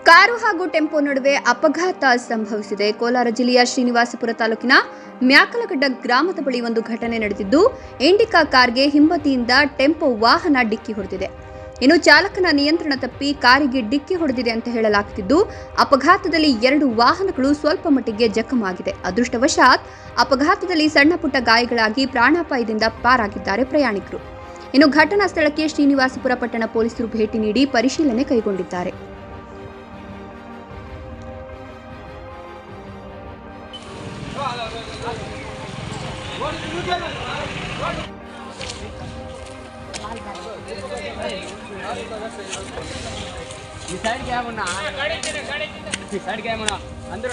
Car ಹಾಗೂ tempo ನಡುವೆ ಅಪಘಾತ ಸಂಭವಿಸಿದೆ. ಕೋಲಾರ ಜಿಲ್ಲೆಯ ಶ್ರೀನಿವಾಸಪುರ ತಾಲೂಕಿನ ಮ್ಯಾಕಲಗಡ್ಡ ಗ್ರಾಮದ ಬಳಿ ಒಂದು ಘಟನೆ ನಡೆದಿದ್ದು, ಇಂಡಿಕಾ ಕಾರ್ಗೆ ಹಿಂಬದಿಯಿಂದ ಟೆಂಪೋ ವಾಹನ ಡಿಕ್ಕಿ ಹೊಡೆದಿದೆ. ಇನ್ನು ಚಾಲಕನ ನಿಯಂತ್ರಣ ತಪ್ಪಿ ಕಾರಿಗೆ ಡಿಕ್ಕಿ ಹೊಡೆದಿದೆ ಅಂತ ಹೇಳಲಾಗುತ್ತಿದ್ದು, ಅಪಘಾತದಲ್ಲಿ 2 ವಾಹನಗಳು ಸ್ವಲ್ಪ ಮಟ್ಟಿಗೆ ಜಖಮಾಗಿದೆ. ಅದೃಷ್ಟವಶಾತ್ ಅಪಘಾತದಲ್ಲಿ ಸಣ್ಣ ಪುಟ್ಟ ಗಾಯಗಳಾಗಿ ಪ್ರಾಣಾಪಾಯದಿಂದ ಪಾರಾಗಿದ್ದಾರೆ ಪ್ರಯಾಣಿಕರು. ಇನ್ನು ಘಟನಾ ಸ್ಥಳಕ್ಕೆ ಶ್ರೀನಿವಾಸಪುರ ಪಟ್ಟಣ ಪೊಲೀಸರು ಭೇಟಿ ನೀಡಿ ಪರಿಶೀಲನೆ ಕೈಗೊಂಡಿದ್ದಾರೆ. अंदर